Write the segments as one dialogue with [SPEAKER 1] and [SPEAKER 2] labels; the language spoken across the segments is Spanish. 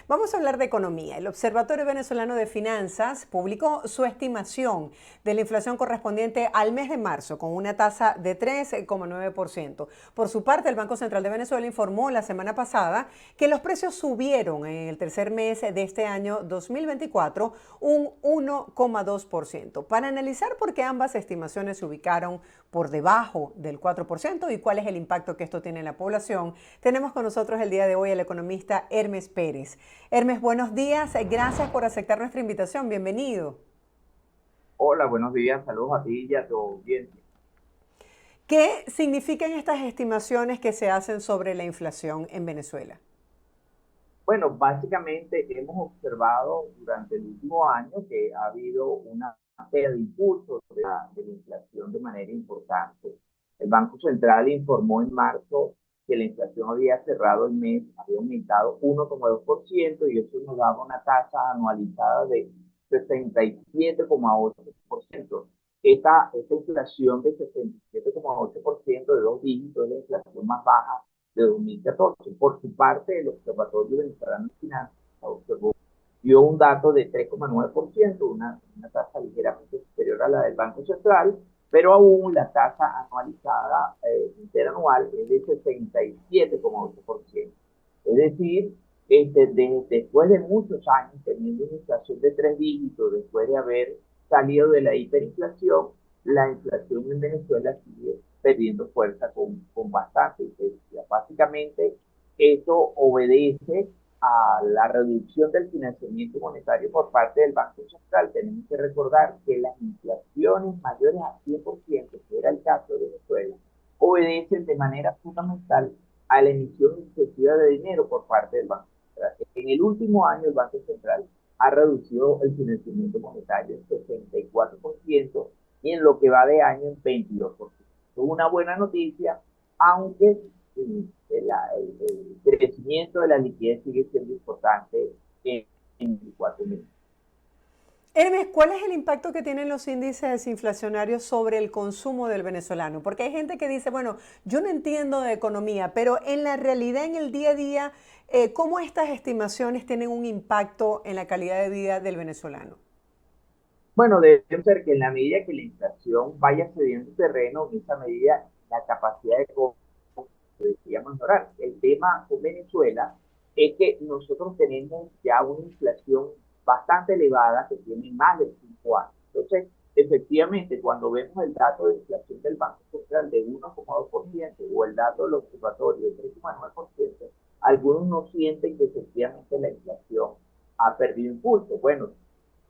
[SPEAKER 1] Vamos a hablar de economía. El Observatorio Venezolano de Finanzas publicó su estimación de la inflación correspondiente al mes de marzo con una tasa de 3,9%. Por su parte, el Banco Central de Venezuela informó la semana pasada que los precios subieron en el tercer mes de este año 2024 un 1,2%. Para analizar por qué ambas estimaciones se ubicaron por debajo del 4% y cuál es el impacto que esto tiene en la población, tenemos con nosotros el día de hoy al economista Hermes Pérez. Hermes, buenos días. Gracias por aceptar nuestra invitación. Bienvenido.
[SPEAKER 2] Hola, buenos días, saludos a ti y a tu audiencia.
[SPEAKER 1] ¿Qué significan estas estimaciones que se hacen sobre la inflación en Venezuela?
[SPEAKER 2] Bueno, básicamente hemos observado durante el último año que ha habido una pérdida de impulso de la inflación de manera importante. El Banco Central informó en marzo que la inflación había cerrado el mes, había aumentado 1,2% y eso nos daba una tasa anualizada de 67,8%. Esta inflación de 67,8% de dos dígitos es la inflación más baja de 2014. Por su parte, el Observatorio Venezolano de Finanzas observó, dio un dato de 3,9%, una tasa ligeramente superior a la del Banco Central, pero aún la tasa anualizada interanual es de 67,8%. Es decir, después de muchos años teniendo una inflación de tres dígitos, después de haber salido de la hiperinflación, la inflación en Venezuela sigue perdiendo fuerza con bastante intensidad. Básicamente, eso obedece a la reducción del financiamiento monetario por parte del Banco Central. Tenemos que recordar que las inflaciones mayores a 100%, que era el caso de Venezuela, obedecen de manera fundamental a la emisión excesiva de dinero por parte del Banco Central. En el último año, el Banco Central ha reducido el financiamiento monetario en 64% y en lo que va de año en 22%. Es una buena noticia, aunque el crecimiento de la liquidez sigue siendo importante en 24 meses.
[SPEAKER 1] Hermes, ¿cuál es el impacto que tienen los índices inflacionarios sobre el consumo del venezolano? Porque hay gente que dice, bueno, yo no entiendo de economía, pero en la realidad, en el día a día, ¿cómo estas estimaciones tienen un impacto en la calidad de vida del venezolano?
[SPEAKER 2] Bueno, debe ser que en la medida que la inflación vaya cediendo terreno, en esa medida la capacidad de compra debería mejorar. El tema con Venezuela es que nosotros tenemos ya una inflación bastante elevada que tiene más de 5 años. Entonces, efectivamente, cuando vemos el dato de inflación del Banco Central de 1,2% o el dato del observatorio de 3,9%, algunos no sienten que efectivamente la inflación ha perdido impulso. Bueno,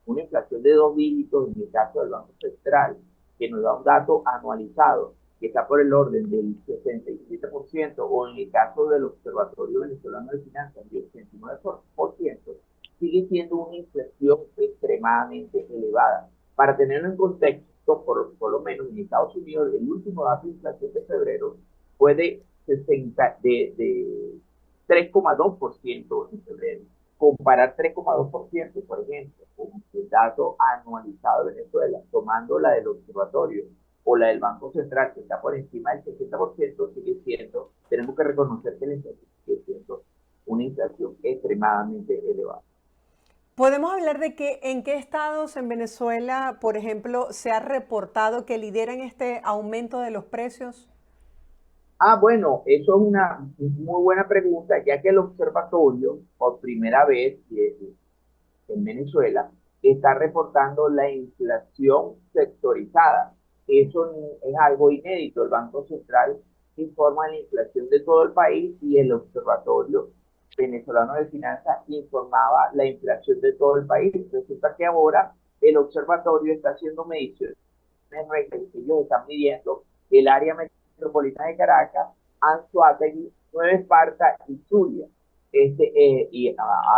[SPEAKER 2] una inflación de dos dígitos en el caso del Banco Central, que nos da un dato anualizado que está por el orden del 67%, o en el caso del Observatorio Venezolano de Finanzas, del 89%, sigue siendo una inflación extremadamente elevada. Para tenerlo en contexto, por lo menos en Estados Unidos, el último dato de inflación de febrero fue de 3,2% en febrero. Comparar 3,2%, por ejemplo, con el dato anualizado de Venezuela, tomando la del observatorio o la del Banco Central, que está por encima del 60%, sigue siendo, tenemos que reconocer que la inflación sigue siendo una inflación extremadamente elevada.
[SPEAKER 1] Podemos hablar de que en qué estados en Venezuela, por ejemplo, se ha reportado que lideran este aumento de los precios.
[SPEAKER 2] Bueno, eso es una muy buena pregunta, ya que el observatorio, por primera vez en Venezuela, está reportando la inflación sectorizada. Eso es algo inédito. El Banco Central informa la inflación de todo el país y el Observatorio Venezolano de Finanzas informaba la inflación de todo el país. Resulta que ahora el observatorio está haciendo mediciones reglas que ellos están midiendo el área metropolitana de Caracas, Anzoátegui, Nueva Esparta y Zulia.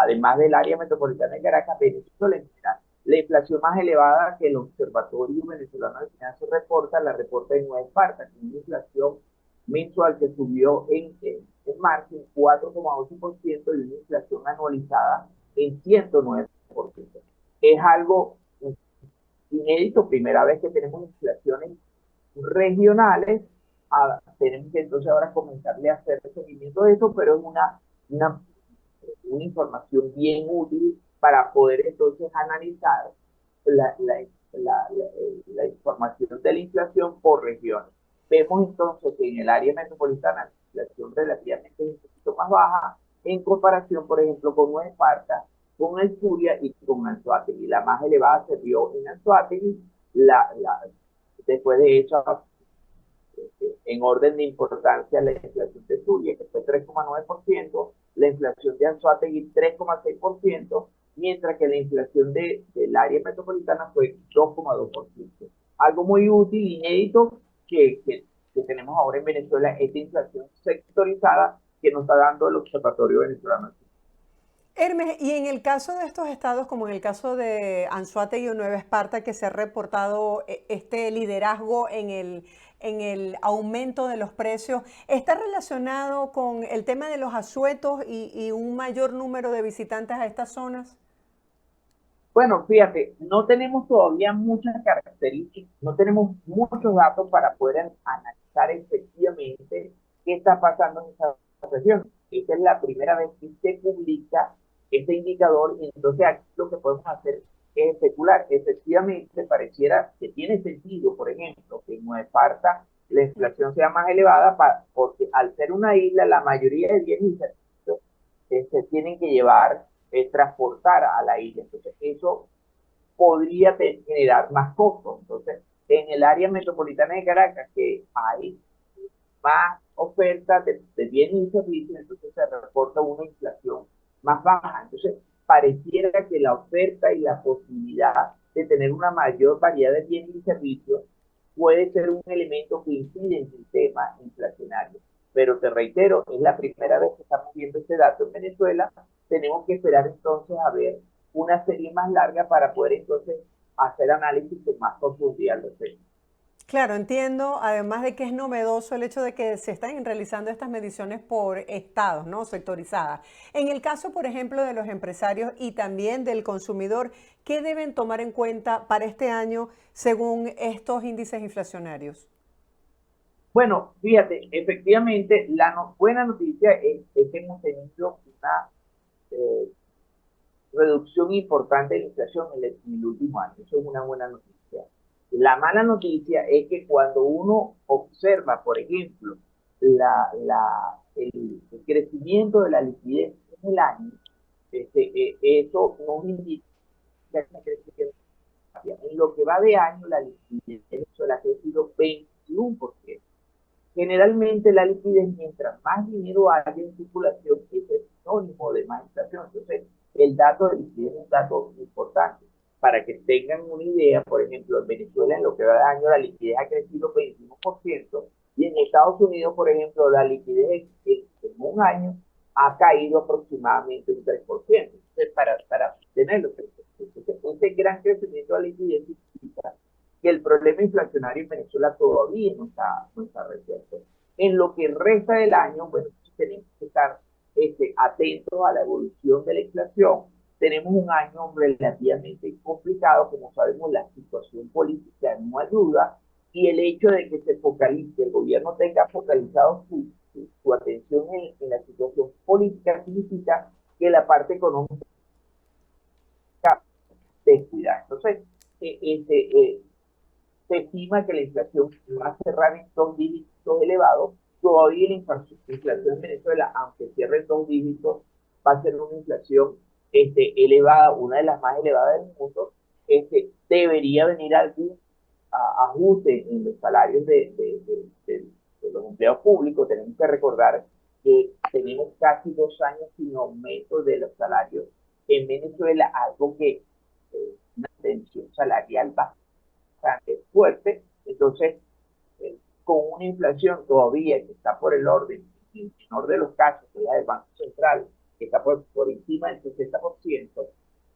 [SPEAKER 2] Además del área metropolitana de Caracas, Venezuela en general. La inflación más elevada que el Observatorio Venezolano de Finanzas reporta, la reporta en Nueva Esparta, con una inflación mensual que subió en marzo en 4,8% y una inflación anualizada en 109%. Es algo inédito, primera vez que tenemos inflaciones regionales. Tenemos que entonces ahora comenzarle a hacer el seguimiento de eso, pero es una una información bien útil para poder entonces analizar la, la, la información de la inflación por regiones. Vemos entonces que en el área metropolitana la inflación relativamente es un poquito más baja en comparación, por ejemplo, con Nueva Esparta, con el Zulia y con Anzoátegui. La más elevada se vio en Anzoátegui, después de eso, en orden de importancia, la inflación de Zulia, que fue 3,9%, la inflación de Anzoátegui 3,6%, mientras que la inflación del área metropolitana fue 2,2%. Algo muy útil, inédito, que tenemos ahora en Venezuela, esta inflación sectorizada que nos está dando el Observatorio Venezolano.
[SPEAKER 1] Hermes, y en el caso de estos estados, como en el caso de Anzoátegui y Nueva Esparta, que se ha reportado este liderazgo en el aumento de los precios, ¿está relacionado con el tema de los asuetos y un mayor número de visitantes a estas zonas?
[SPEAKER 2] Bueno, fíjate, no tenemos todavía muchas características, no tenemos muchos datos para poder analizar efectivamente qué está pasando en esa región. Esta es la primera vez que se publica este indicador y entonces aquí lo que podemos hacer es especular. Efectivamente, pareciera que tiene sentido, por ejemplo, que en Nueva Esparta la inflación sea más elevada porque al ser una isla, la mayoría de bienes y servicios se tienen que llevar transportar a la isla. Entonces, eso podría generar más costos. Entonces, en el área metropolitana de Caracas, que hay más oferta de bienes y servicios, entonces se reporta una inflación más baja. Entonces, pareciera que la oferta y la posibilidad de tener una mayor variedad de bienes y servicios puede ser un elemento que incide en el tema inflacionario. Pero te reitero, es la primera vez que estamos viendo este dato en Venezuela. Tenemos que esperar entonces a ver una serie más larga para poder entonces hacer análisis con más profundidad al respecto.
[SPEAKER 1] Claro, entiendo, además de que es novedoso el hecho de que se están realizando estas mediciones por estados, ¿no? Sectorizadas. En el caso, por ejemplo, de los empresarios y también del consumidor, ¿qué deben tomar en cuenta para este año según estos índices inflacionarios?
[SPEAKER 2] Bueno, fíjate, efectivamente, buena noticia es que hemos tenido una eh, reducción importante de la inflación en el último año. Eso es una buena noticia. La mala noticia es que cuando uno observa, por ejemplo, el crecimiento de la liquidez en el año, eso nos indica que está creciendo. En lo que va de año, la liquidez en Venezuela ha crecido 21%. Generalmente la liquidez, mientras más dinero haya en circulación, es sinónimo de más inflación. Entonces, el dato de liquidez es un dato importante. Para que tengan una idea, por ejemplo, en Venezuela en lo que va de año la liquidez ha crecido 21% y en Estados Unidos, por ejemplo, la liquidez en un año ha caído aproximadamente un 3%. Entonces, para tenerlo, entonces, ese gran crecimiento de la liquidez significa que el problema inflacionario en Venezuela todavía no está resuelto. En lo que resta del año, bueno, tenemos que estar atentos a la evolución de la inflación. Tenemos un año relativamente complicado, como sabemos, la situación política no ayuda y el hecho de que se focalice, el gobierno tenga focalizado su atención en la situación política significa que la parte económica descuida. Entonces, eh, este, eh, se estima que la inflación va a cerrar en dos dígitos elevados. Todavía la inflación en Venezuela, aunque cierre en dos dígitos, va a ser una inflación elevada, una de las más elevadas del mundo. Debería venir algún ajuste en los salarios de los empleados públicos. Tenemos que recordar que tenemos casi 2 años sin aumento de los salarios en Venezuela, algo que una tensión salarial bastante fuerte. Entonces, con una inflación todavía que está por el orden, en el menor de los casos, que es la del Banco Central, que está por encima del 60%,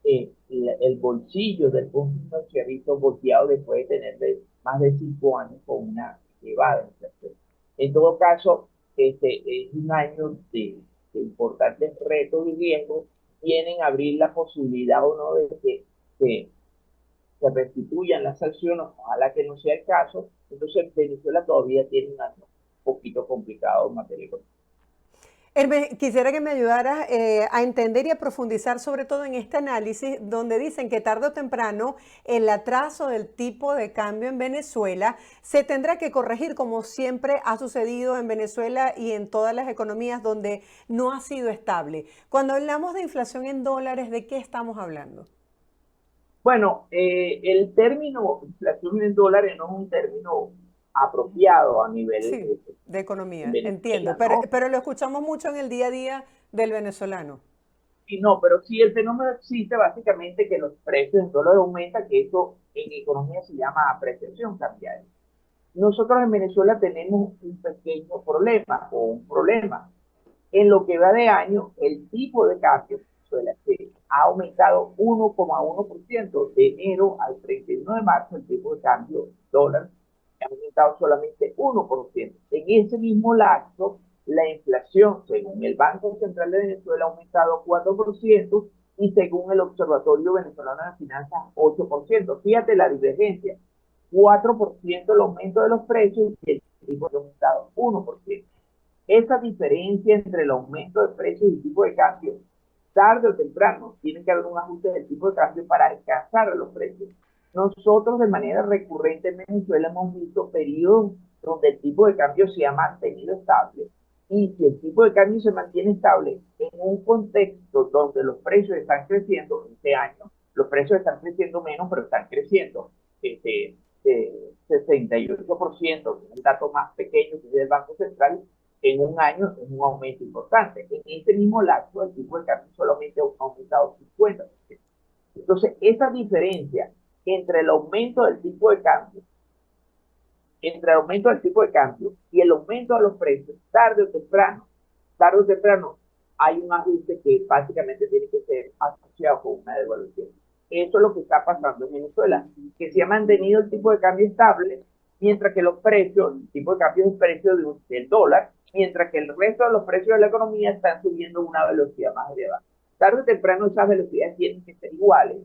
[SPEAKER 2] el bolsillo del fondo financiero volteado después de tener más de 5 años con una elevada inflación. En todo caso, es un año de importantes retos y riesgos. Tienen a abrir la posibilidad o no de que se restituyan las sanciones, ojalá que no sea el caso. Entonces Venezuela todavía tiene un año un poquito complicado en materia económica.
[SPEAKER 1] Hermes, quisiera que me ayudaras a entender y a profundizar sobre todo en este análisis donde dicen que tarde o temprano el atraso del tipo de cambio en Venezuela se tendrá que corregir como siempre ha sucedido en Venezuela y en todas las economías donde no ha sido estable. Cuando hablamos de inflación en dólares, ¿de qué estamos hablando?
[SPEAKER 2] Bueno, el término inflación en dólares no es un término apropiado a nivel
[SPEAKER 1] Sí, de
[SPEAKER 2] en
[SPEAKER 1] economía, entiendo,
[SPEAKER 2] Venezuela, ¿no?
[SPEAKER 1] pero lo escuchamos mucho en el día a día del venezolano.
[SPEAKER 2] Y no, pero sí el fenómeno existe básicamente que los precios en dólares aumentan, que eso en economía se llama apreciación cambiaria. Nosotros en Venezuela tenemos un pequeño problema o un problema. En lo que va de año, el tipo de cambio en Venezuela que ha aumentado 1,1% de enero al 31 de marzo, el tipo de cambio dólar ha aumentado solamente 1%. En ese mismo lapso, la inflación, según el Banco Central de Venezuela, ha aumentado 4% y según el Observatorio Venezolano de Finanzas, 8%. Fíjate la divergencia. 4% el aumento de los precios y el tipo ha aumentado 1%. Esa diferencia entre el aumento de precios y tipo de cambio, tarde o temprano, tiene que haber un ajuste del tipo de cambio para alcanzar a los precios. Nosotros de manera recurrente en Venezuela hemos visto periodos donde el tipo de cambio se ha mantenido estable y si el tipo de cambio se mantiene estable en un contexto donde los precios están creciendo este año, los precios están creciendo menos, pero están creciendo de 68%, el dato más pequeño que es del Banco Central, en un año es un aumento importante. En este mismo lapso, el tipo de cambio solamente ha aumentado 50%. Entonces, esa diferencia entre el aumento del tipo de cambio, entre el aumento del tipo de cambio y el aumento de los precios, tarde o temprano, hay un ajuste que básicamente tiene que ser asociado con una devaluación. Eso es lo que está pasando en Venezuela, que se ha mantenido el tipo de cambio estable, mientras que los precios, el tipo de cambio es el precio del dólar, mientras que el resto de los precios de la economía están subiendo a una velocidad más elevada. Tarde o temprano esas velocidades tienen que ser iguales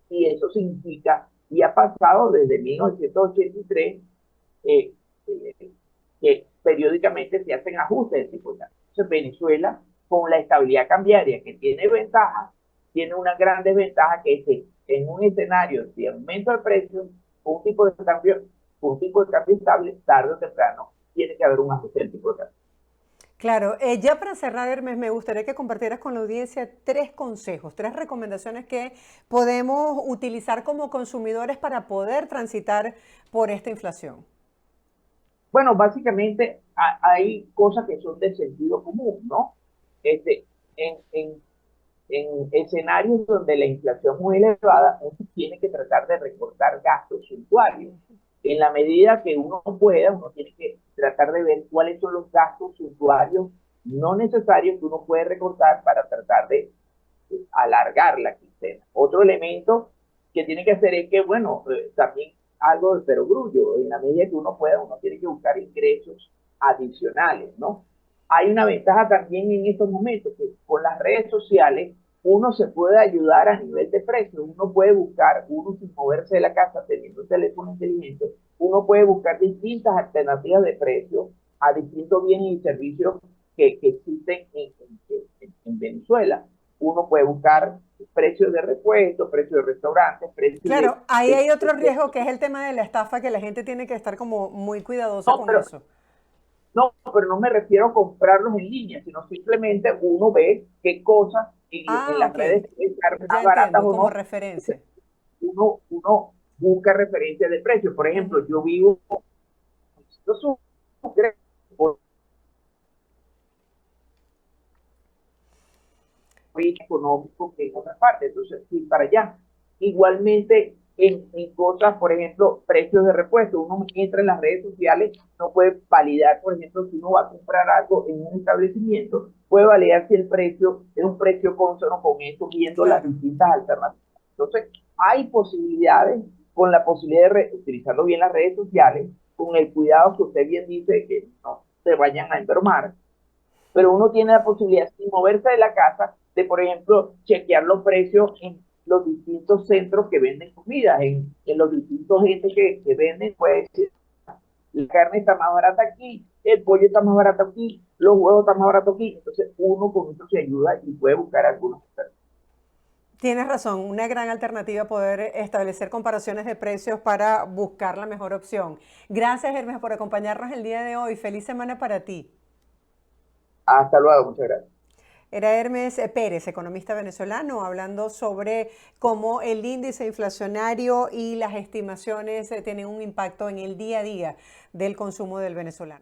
[SPEAKER 2] y eso significa, y ha pasado desde 1983, eh, eh, que periódicamente se hacen ajustes de tipo de cambio. Entonces Venezuela, con la estabilidad cambiaria que tiene ventaja, tiene una gran desventaja que es que en un escenario de aumento de precios, un tipo de cambio estable, tarde o temprano, tiene que haber un ajuste del tipo de cambio.
[SPEAKER 1] Claro, ya para cerrar, Hermes, me gustaría que compartieras con la audiencia tres consejos, tres recomendaciones que podemos utilizar como consumidores para poder transitar por esta inflación.
[SPEAKER 2] Bueno, básicamente hay cosas que son de sentido común, ¿no? Este, en escenarios donde la inflación es muy elevada, uno tiene que tratar de recortar gastos suntuarios. En la medida que uno pueda, uno tiene que tratar de ver cuáles son los gastos suntuarios no necesarios que uno puede recortar para tratar de alargar la quincena. Otro elemento que tiene que hacer es que, bueno, también algo de perogrullo, en la medida que uno pueda, uno tiene que buscar ingresos adicionales, ¿no? Hay una ventaja también en estos momentos, que con las redes sociales uno se puede ayudar a nivel de precios, uno puede buscar, uno sin moverse de la casa, teniendo un teléfono inteligente, uno puede buscar distintas alternativas de precios a distintos bienes y servicios que existen en Venezuela. Uno puede buscar precios de repuestos, precios de restaurantes, precios
[SPEAKER 1] Claro, ahí hay otro
[SPEAKER 2] de
[SPEAKER 1] riesgo que es el tema de la estafa, que la gente tiene que estar como muy cuidadosa
[SPEAKER 2] no,
[SPEAKER 1] con eso.
[SPEAKER 2] pero no me refiero a comprarlos en línea, sino simplemente uno ve qué cosas en
[SPEAKER 1] Ah,
[SPEAKER 2] las
[SPEAKER 1] ok,
[SPEAKER 2] redes están
[SPEAKER 1] ya
[SPEAKER 2] más baratas
[SPEAKER 1] entiendo,
[SPEAKER 2] o
[SPEAKER 1] como
[SPEAKER 2] no.
[SPEAKER 1] referencia.
[SPEAKER 2] Uno busca referencias de precios. Por ejemplo,
[SPEAKER 1] Ujú.
[SPEAKER 2] yo vivo en Sucre, económico que en otras partes, entonces ir para allá. Igualmente, en cosas, por ejemplo, precios de repuesto, uno entra en las redes sociales, no puede validar, por ejemplo, si uno va a comprar algo en un establecimiento, puede validar si el precio es un precio consono con eso, viendo las
[SPEAKER 1] Claro.
[SPEAKER 2] distintas alternativas. Entonces, hay posibilidades, con la posibilidad de utilizarlo bien las redes sociales, con el cuidado que usted bien dice, que no se vayan a enfermar, pero uno tiene la posibilidad, sin moverse de la casa, de, por ejemplo, chequear los precios en los distintos centros que venden comida, en los distintos entes que venden, puede decir, la carne está más barata aquí, el pollo está más barato aquí, los huevos están más baratos aquí, entonces uno con esto se ayuda y puede buscar algunos.
[SPEAKER 1] Tienes razón, una gran alternativa poder establecer comparaciones de precios para buscar la mejor opción. Gracias, Hermes, por acompañarnos el día de hoy. Feliz semana para ti.
[SPEAKER 2] Hasta luego, muchas gracias.
[SPEAKER 1] Era Hermes Pérez, economista venezolano, hablando sobre cómo el índice inflacionario y las estimaciones tienen un impacto en el día a día del consumo del venezolano.